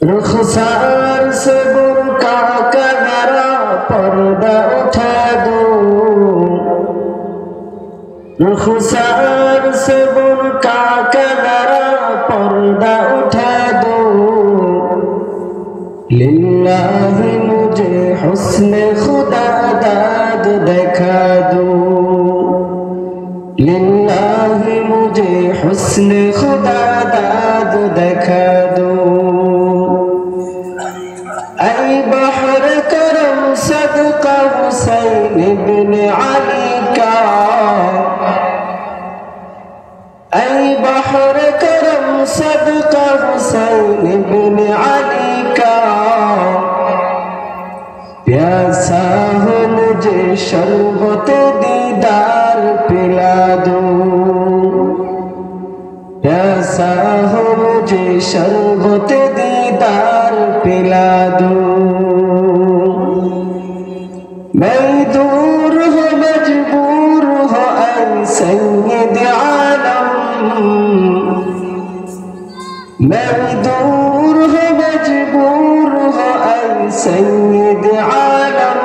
रुखसार से बुर्का का जरा पर्दा उठा दो, रुखसार से बुर्का का जरा पर्दा उठा दो। लिल्लाहि मुझे हुस्न खुदा दाद दिखा दो, लिल्लाहि मुझे हुस्न खुदा दाद दिखा दो। ऐ बहर करम सदका हुसैन इब्न अली का, ऐ बहर करम सदका हुसैन इब्न अली का। प्यासा हो मुझे शरबत दीदार पिला दो, प्यासा हो मुझे शरबत दीदार पिला दो। मैं दूर हो मजबूर हो ऐ सैयद आलम, मैं दूर हो मजबूर हो ऐ सैयद आलम।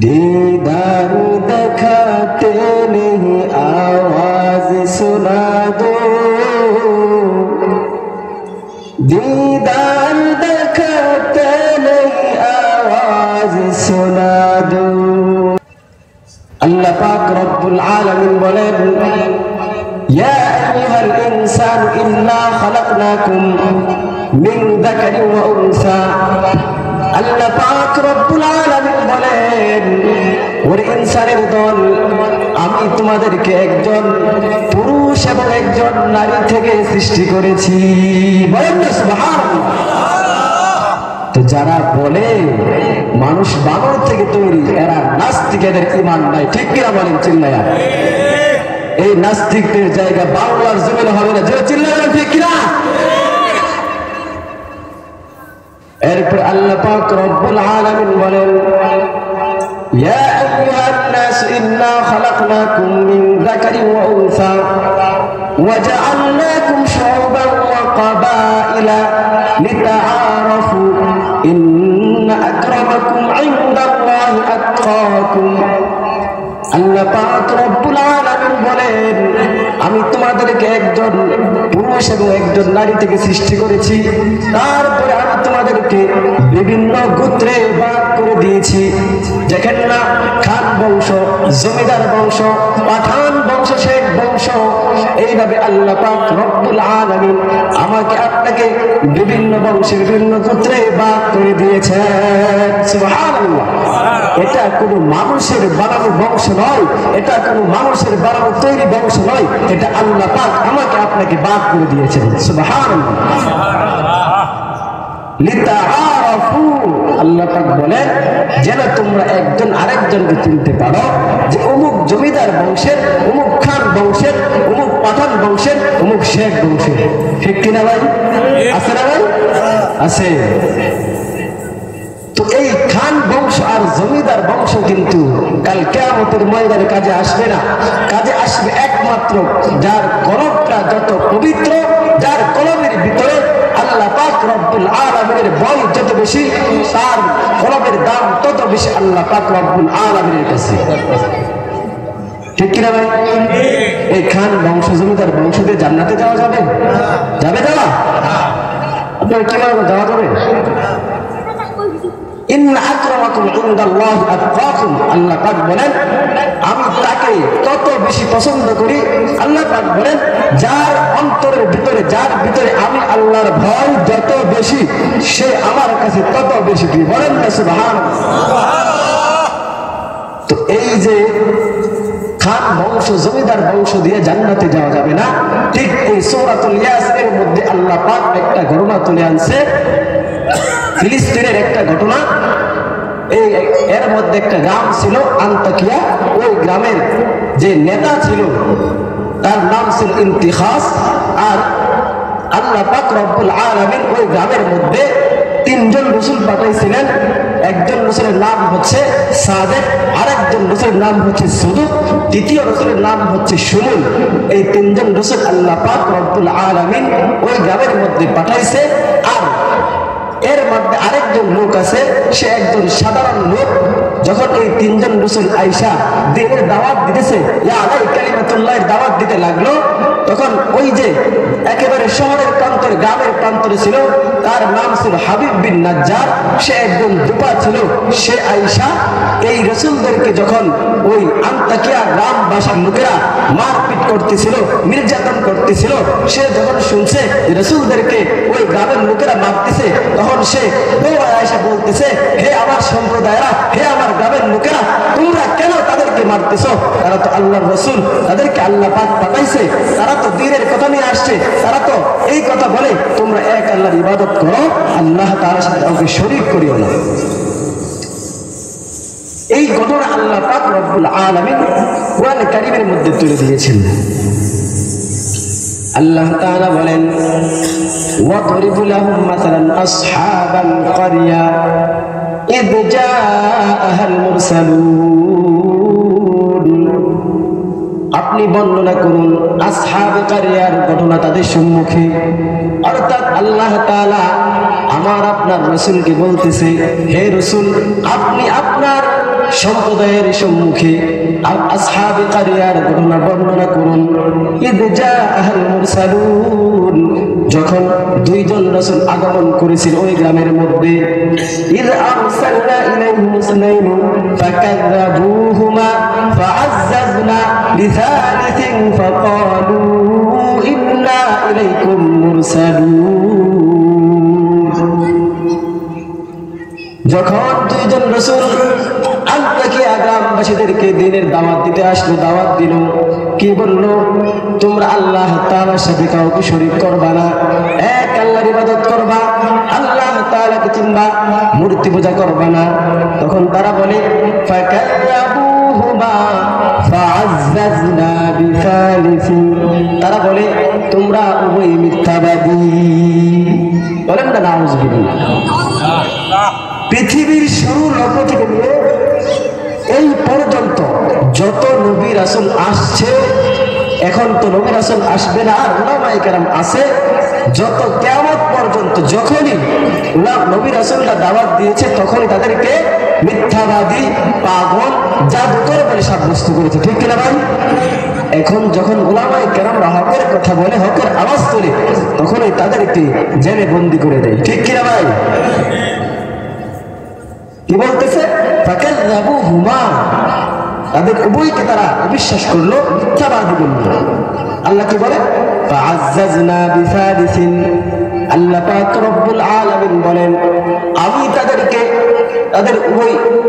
दीदार दिखाते नहीं आवाज सुना दो, दीदार दिखाते नहीं आवाज सुना दो। अल्लाह पाक रब्बुल आलमीन बोलेन, या अय्युहल इंसान इन्ना खलकनाकुम मिन ज़करिन व उन्सा। अल्लाह पाक रब्बुल आलमीन बोलेन, ওরে ইনসানের দল, আমি তোমাদেরকে একজন পুরুষ এবং একজন নারী থেকে সৃষ্টি করেছি। বলেন না সুবহানাল্লাহ। তো যারা বলে মানুষ বানর থেকে তৈরি, এরা নাস্তিক, এদের ঈমান নাই। ঠিক কিনা বলেন? চিল্লায়া। এই নাস্তিকদের জায়গা বাংলার জমিনে হবে না। যে চিল্লায়া ঠিক কিনা? এরপর আল্লাহ পাক রব্বুল আলামিন বলেন, ইয়া আইয়ুহান নাস ইন্না খালাকনাকুম মিন যাকারিন ওয়া উনসা ওয়া জাআলনাকুম শুউবান ওয়া ক্বাবাইলা লিতাআরাফু ইন্না আকরামাকুম ইনদাল্লাহি আতকাকুম। আল্লাহ পাক রব্বুল আলামিন বলেন, আমি তোমাদেরকে একজন পুরুষ এবং একজন নারী থেকে সৃষ্টি করেছি। তারপরে আমি তোমাদেরকে বিভিন্ন গোত্রে ভাগ করে দিয়েছি। দেখেন না, খান বংশ, জমিদার বংশ, পাঠান বংশ, শেখ বংশ, এইভাবে আল্লাহ পাক রব্বুল আলামিন আমাকে আপনাকে বিভিন্ন বংশের বিভিন্ন গোত্রে ভাগ করে দিয়েছেন। সুবহানাল্লাহ। এটা কোনো মানুষের বানানো বংশ নয়, এটা কোনো মানুষের বানানো তৈরি বংশ নয়, এটা আল্লাহ পাক আমাকে আপনাকে ভাগ করে দিয়েছেন। সুবহানাল্লাহ। লিতাআরাফু, আল্লাহ পাক বলেন যেন তোমরা একজন আরেকজনকে চিনতে পারো, যে অমুক জমিদার বংশের, অমুক খান বংশের, অমুক পাঠান বংশের, অমুক শেখ বংশের। ঠিক কিনা ভাই? আছে না ভাই? আছে। তো এই খান বংশ আর জমিদার বংশ কিন্তু কাল কিয়ামতের ময়দানে কাজে আসবে না। কাজে আসবে একমাত্র যার কলবটা যত পবিত্র, যার কলবের ভিতরে আল্লাহ পাক রব্বুল আলামিনের ভয় যত বেশি, তার কলবের দাম তত বেশি আল্লাহ পাক রব্বুল আলামিনের কাছে। ঠিক কিনা ভাই? এই খান বংশ, জমিদার বংশ দিয়ে জান্নাতে যাওয়া যাবে? যাবে? যাওয়া আপনার কিভাবে যাওয়া যাবে? ইন্না আকরামাকুম ইনদাল্লাহি আতকাকুম। আল্লাহ পাক বলেন, আমি তাকে তত বেশি পছন্দ করি। আল্লাহ পাক বলেন, যার অন্তরের ভিতরে, যার ভিতরে আমি আল্লাহর ভয় যত বেশি, সে আমার কাছে তত বেশি প্রিয়। বলেন না সুবহানাল্লাহ। তো এই যে খান বংশ, জমিদার বংশ দিয়ে জান্নাতে যাওয়া যাবে না, ঠিক এই সূরাতুল ইয়াসিনের মধ্যে আল্লাহ পাক একটা ঘটনা তুলে আনছে, ফিলিস্তিনের একটা ঘটনা। এর মধ্যে একটা গ্রাম ছিল আন্তাকিয়া। ওই গ্রামের যে নেতা ছিল তার নাম ছিল ইন্তিখাস। আর আল্লাহ পাক রব্বুল আলামিন ওই গ্রামের মধ্যে তিনজন রাসূল পাঠাইছিলেন। একজন রাসূলের নাম হচ্ছে সাদেক, আরেকজন রাসূলের নাম হচ্ছে সুদুক, তৃতীয় রাসূলের নাম হচ্ছে শুমুল। এই তিনজন রাসূল আল্লাহ পাক রব্বুল আলামিন ওই গ্রামের মধ্যে পাঠাইছে। আর এর মধ্যে আরেকজন লোক আছে, সে একজন সাধারণ লোক। যখন এই তিনজন রাসূল আয়েশা দ্বীনের দাওয়াত দিতেছে, ইয়া আলাই কালিমাতুল্লাহর দাওয়াত দিতে লাগলো, তখন ওই যে একেবারে শহরের প্রান্তরে, গ্রামের প্রান্তরে ছিল, তার নাম ছিল হাবিব বিন নাজ্জার, সে একজন দুপা ছিল। সে আয়েশা এই রাসূলদেরকে যখন ওই আন্তাকিয়া গ্রামবাসীর লোকেরা মারপিট করতেছিল, নির্যাতন করতেছিল, সে যখন শুনছে রাসূলদেরকে ওই গ্রামের লোকেরা মারতেছে, তখন সে আয়েশা বলতেছে, হে আমার সম্প্রদায়রা, হে আমার গ্রামের লোকেরা, তোমরা কেন তাদেরকে মারতেছো? তারা তো আল্লাহর রাসূল, তাদেরকে আল্লাহ পাক পাঠাইছে, তারা তো দ্বীনের কথা নিয়ে আসছে, তারা তো এই কথা বলে, তোমরা এক আল্লাহর ইবাদত করো, আল্লাহ তাআলার সাথে কাউকে শরীক করিও না। এই ঘটনা আল্লাহ পাক রব্বুল আলামিন কোরআন কারীমের মধ্যে তুলে দিয়েছেন। আল্লাহ তাআলা বলেন, ওয়াদরিব লাহুম মাসালান আসহাবাল ক্বরিয়া ইয জাআহাল মুরসালুন। আপনি বর্ণনা করুন আসহাবে কারিয়ার ঘটনা তাদের সম্মুখে। অর্থাৎ আল্লাহ তাআলা আমার আপনার রাসূলকে বলতেছে, হে রাসূল, আপনি আপনার সম্প্রদায়ের সম্মুখে আসহাবে কারিয়ার ঘটনা বর্ণনা করুন। ইয জাআহাল মুরসালুন, যখন দুইজন রাসূল আগমন করেছিল ওই গ্রামের মধ্যে। ইয আরসালনা ইলাইহিম ইসনাইন ফাকাযাবুহুমা ফাআজ্জাজনা বিসালিসিন ফাকালু ইন্না ইলাইকুম মুরসালুন। যখন দুইজন রাসূল আন্তাকিয়া গ্রামবাসীদেরকে দ্বীনের দাওয়াত দিতে আসলো, দাওয়াত দিল, কি বললো? তোমরা আল্লাহ তাআলার সাথে কাউকে শরীক করবা না, এক আল্লাহর ইবাদত করবা, আল্লাহ তাআলাকে চিনবা, মূর্তি পূজা করবা না। তখন তারা বলে, ফাকাযাবুহুমা ফাআজ্জাজনা বিসালিসিন, তারা বলে তোমরা উভয় মিথ্যাবাদী। বলেন না নাউযুবিল্লাহ। পৃথিবীর শুরু লগ্ন থেকে নিয়ে এই পর্যন্ত যত নবী রাসূল আসছে, এখন তো নবী রাসূল আসবে না, আর উলামায়ে কেরাম আছে, যত কিয়ামত পর্যন্ত যখনই নবী রাসূলরা দাওয়াত দিয়েছে, তখনই তাদেরকে মিথ্যাবাদী, পাগল, জাদুকর বলে সাব্যস্ত করেছে। ঠিক কিনা ভাই? এখন যখন উলামায়ে কেরামরা হকের কথা বলে, হকের আওয়াজ তোলে, তখনই তাদেরকে জেলে বন্দী করে দেয়। ঠিক কিনা ভাই? কি বলতেছে? ফাকাযাবুহুমা, তাদের উভয়কে তারা অবিশ্বাস করলো, মিথ্যাবাদী বলল। আল্লাহ কি বলে? ফাআজ্জাজনা বিসালিসিন, আল্লাহ পাক রব্বুল আলামিন বলেন, আমি তাদেরকে,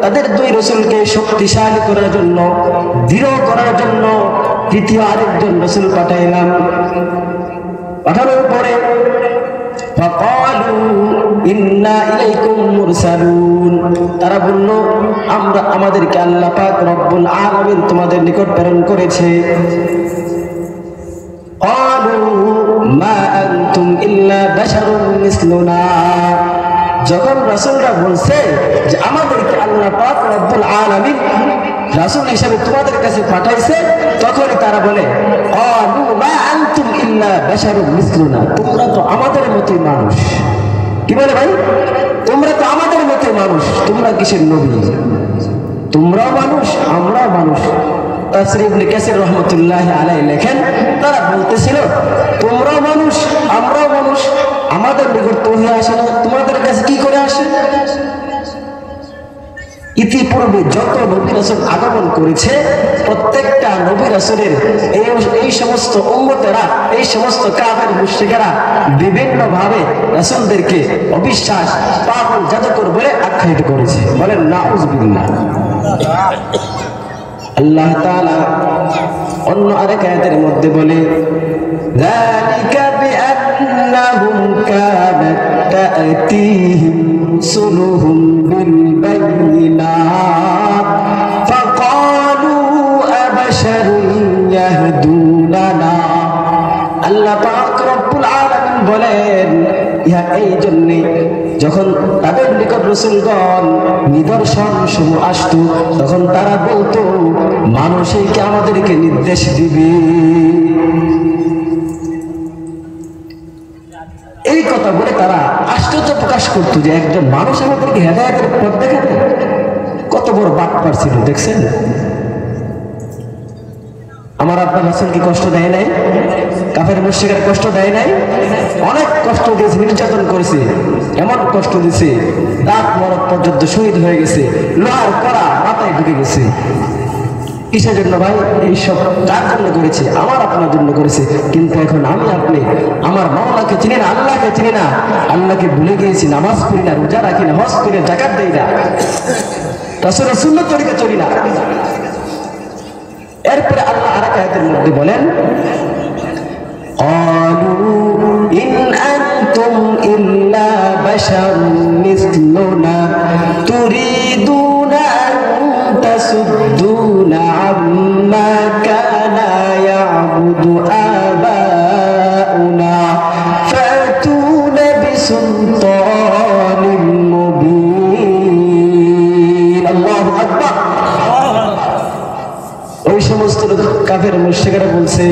তাদের দুই রাসূলকে শক্তিশালী করার জন্য, দৃঢ় করার জন্য তৃতীয় আরেকজন রাসূল পাঠাইলাম। পাঠানোর পরে ফাকালু ইন্না ইলাইকুম মুরসালুন, তারা বলল, আমরা, আমাদেরকে আল্লাহ পাক রব্বুল আলামিন তোমাদের নিকট প্রেরণ করেছে। ক্বালু মা আনতুম ইল্লা বাশারুন মিসলুনা, যখন রাসূলরা বলছে যে আমাদেরকে আল্লাহ পাক রব্বুল আলামিন রাসূল হিসেবে তোমাদের কাছে পাঠাইছে, তখনই তারা বলে, ক্বালু মা আনতুম ইল্লা বাশারুন মিসলুনা, তোমরা তো আমাদের মতোই মানুষ। কি বলে ভাই? তোমরা তো আমাদের মতোই মানুষ, তোমরা কিসের নবী? তোমরাও মানুষ, আমরাও মানুষ। তাফসীর ইবনে কাসির রাহমাতুল্লাহি আলাইহি লেখেন, তারা বলতেছিল, তোমরাও মানুষ, আমরাও মানুষ, আমাদের নিকট তো হয়ে আসে না, তোমাদের কাছে কি করে আসে? ইতিপূর্বে যত নবী রাসূল আগমন করেছে, প্রত্যেকটা নবী রাসূলের এই সমস্ত উম্মতেরা, এই সমস্ত কাফের মুশরিকেরা বিভিন্ন ভাবে রাসূলদেরকে অবিশ্বাস, পাগল, জাদুকর বলে আখ্যায়িত করেছে। বলেন নাউযুবিল্লাহ। আল্লাহ তাআলা অন্য আরেক আয়াতের মধ্যে বলে, যালিকা বিআন্নাহুম কানাত তা'তিহিম রুসুলুহুম বিল বায়িনাত ফাকালু আবাশারুন ইয়াহদুনানা। আল্লাহ পাক রব্বুল আলামিন বলেন, ইহা এই জন্যে যখন তাদের নিকট রাসূলগণ নিদর্শন সমূহ আসতো তখন তারা বলতো মানুষই কি আমাদেরকে নির্দেশ দিবে। এই কথা বলে তারা আশ্চর্য প্রকাশ করতো যে একজন মানুষ আমাদেরকে হেদায়েতের পথ দেখাবে। কত বড় বাটপার ছিল দেখছেন। আমার আপনার রাসূল কি কষ্ট দেয় নাই? কাফের মুশরিকরা কষ্ট দেয় নাই? অনেক কষ্ট দিয়েছে, নির্যাতন করেছে, এমন কষ্ট দিয়েছে দাঁত মরদ পর্যন্ত শহীদ হয়ে গেছে, লোহার কড়া মাথায় ঢুকে গেছে। কিসের জন্য ভাই? এইসব কার জন্য করেছে? আমার আপনার জন্য করেছে। কিন্তু এখন আমি আপনি আমার মাওলাকে চিনি না, আল্লাহকে চিনি না, আল্লাহকে ভুলে গিয়েছি, নামাজ পড়ি না, রোজা রাখি না, হজ করি না, যাকাত দেই না, রাসূলের সুন্নাত তরিকা চলি না। এরপরে আল্লাহ আরেক আয়াতের মধ্যে বলেন قالوا إن أنتم إلا بشر مثلنا تريدون أن تصدونا عما كان يعبد آباؤنا فأتونا بسلطان مبين الله أكبر। ওই সমস্ত কাফের মুশরিকরা বলছে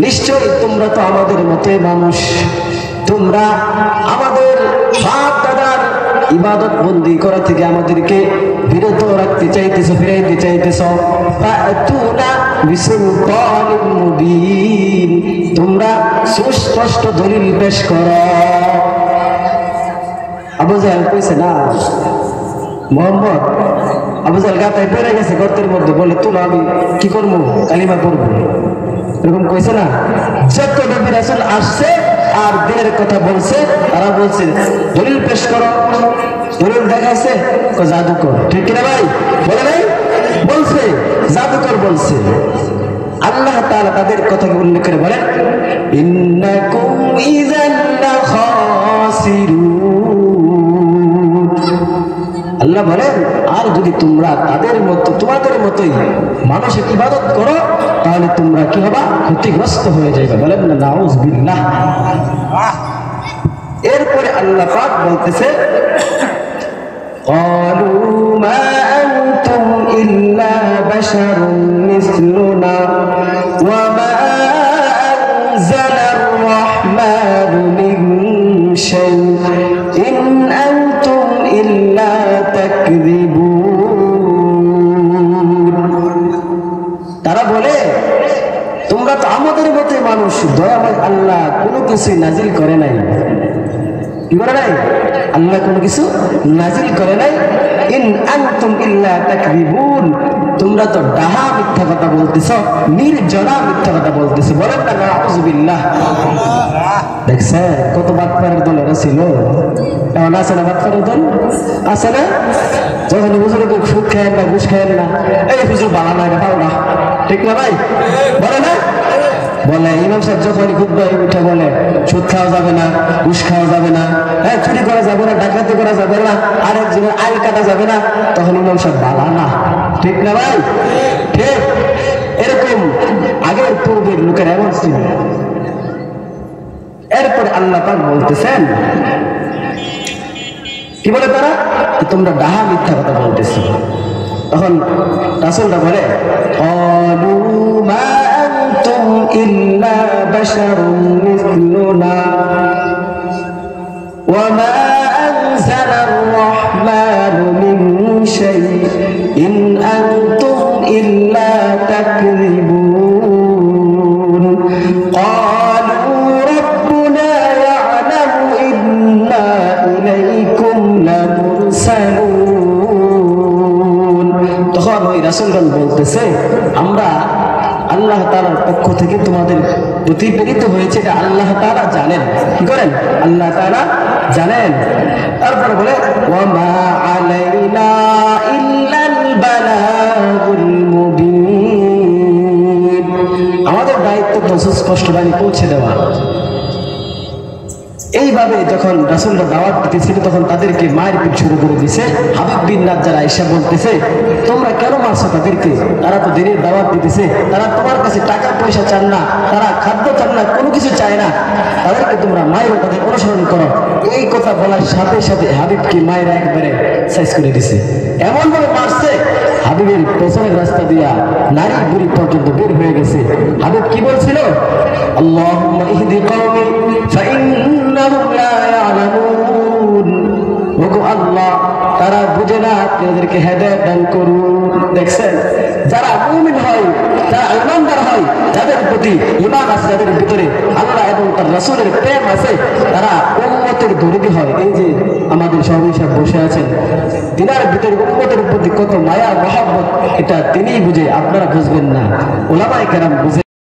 নিশ্চয়ই তোমরা তো আমাদের মতোই মানুষ, তোমরা আমাদের বাপ দাদার ইবাদত বন্দি করা থেকে আমাদেরকে বিরত রাখতে চাইতেছো, ফিরাইতে চাইতেছো। ফাতুনা বিসুলতানিন মুবিন, তোমরা সুস্পষ্ট দলিল পেশ করো। আবু জাহেল কইছে না মোহাম্মদ, আবু জাহেল গাতায় পড়ে গেছে গর্তের মধ্যে, বলে তুলো আমি কি করবো, কালিমা পড়বো, এরকম কইছে না। যত নবী রাসূল আসছে আর দিনের কথা বলছে, তারা বলছে দলিল পেশ করো। দলিল দেখাইছে জাদুকর, ঠিক কিনা ভাই? বলে নাই? বলছে জাদুকর বলছে। আল্লাহ তাআলা তাদের কথাকে উল্লেখ করে বলেন ইন্নাকুম ইযান লাখাসিরুন। আল্লাহ বলেন আর যদি তোমরা তাদের মতো তোমাদের মতোই মানুষের ইবাদত করো তাহলে তোমরা কি হবা? ক্ষতিগ্রস্ত হয়ে যাবে। বলেন না নাউযুবিল্লাহ। এরপরে আল্লাহ পাক বলতেছে ক্বালু মা আনতুম ইল্লা বাশারুন মিসলুনা ওয়া মা আনজালার রাহমানু মিন শাইইন আনতুম ইল্লা তাকযিবুন। তারা বলে তোমরা তো আমাদের মতো মানুষ, দয়াময় আল্লাহ কোনো কিছু নাজিল করে নাই। কি করে নাই? আল্লাহ কোনো কিছু নাজিল করে নাই। ইন আনতুম ইল্লা তাকযিবুন, তোমরা তো ডাহা মিথ্যা কথা বলতেছো, নির্জনা মিথ্যা কথা বলতেছো। বলেন না নাউযুবিল্লাহ। দেখছেন কত বাটপারের দল এরা ছিল। এমন আছে না বাটপারের দল? আছে না? যখন হুজুর সুদ খায়েন না, ঘুষ খায়েন না, এই হুজুর বালা না, পাও না, ঠিক না ভাই? বলে না? বলে ইমাম সাহেব যখন খুতবা উঠে বলে সুদ খাওয়া যাবে না, ঘুষ খাওয়া যাবে না, হ্যাঁ চুরি করা যাবে না, ডাকাতি করা যাবে না, আরেকজনের আইল কাটা যাবে না, তখন ইমাম সাহেব বালা না, ঠিক না ভাই? ঠিক এরকম আগের পূর্বের লোকের এমন ছিল। এরপরে আল্লাহ পাক বলতেছেন কি বলে তারা? তোমরা ডাহা মিথ্যা কথা বলতেছো। তখন রাসূলরা বলে ক্বালু মা আনতুম ইল্লা বাশারুন মিসলুনা ওয়া মা আনজালার রাহমানু মিন শাইইন আনতুম ইল্লা তাকযিবুন। ক্বালু রাব্বুনা ইয়া'লামু ইন্না ইলাইকুম লামুরসালুন। তখন ওই রাসূলগণ বলতেছে আমরা আল্লাহ তাআলার পক্ষ থেকে তোমাদের প্রতি প্রেরিত হয়েছে, এটা আল্লাহ তাআলা জানেন। কি করেন? আল্লাহ তাআলা জানেন। তারপরে বলে ওয়া মা আলাইনা ইল্লাল বালাগুল মুবিন, আমাদের দায়িত্ব তো সুস্পষ্ট বাণী পৌঁছে দেওয়া। এইভাবে যখন রাসূলরা দাওয়াত দিতেছিল তখন তাদেরকে মায়ের পিঠ শুরু করে দিছে। হাবিব বিন নাজ্জার আয়েশা বলতেছে তোমরা কেন মারছো তাদেরকে? তারা তো দিনের দাওয়াত দিতেছে, তারা তোমার কাছে টাকা পয়সা চান না, তারা খাদ্য চান না, কোনো কিছু চায় না, তাদেরকে তোমরা মায়ের তাদের অনুসরণ করো। ওই কথা বলার সাথে সাথে হাবিবকে মায়েরা একবারে সাইজ করে দিছে, এমন ভাবে মারছে হাবিবের পেছনের রাস্তা দিয়া নারী বুড়ি পর্যন্ত বের হয়ে গেছে। হাবিব কি বলছিল? আল্লাহুম্মা ইহদি কওমি ফাইন্নাহুম লা ইয়ালামুন। ওগো আল্লাহ, তারা বুঝে না, আপনি ওদেরকে হেদায়েত দান করুন। দেখছেন, যারা মুমিন হয়, যারা ইমানদার হয়, যাদের প্রতি ঈমান আছে, যাদের ভিতরে আল্লাহ এবং তার রাসূলের প্রেম আছে, তারা উম্মতের দরদি হয়। এই যে আমাদের সভাপতি সাহেব বসে আছেন, তিনার ভিতরে উম্মতের প্রতি কত মায়া মহব্বত, এটা তিনিই বুঝে, আপনারা বুঝবেন না, উলামায়ে কেরাম বুঝে।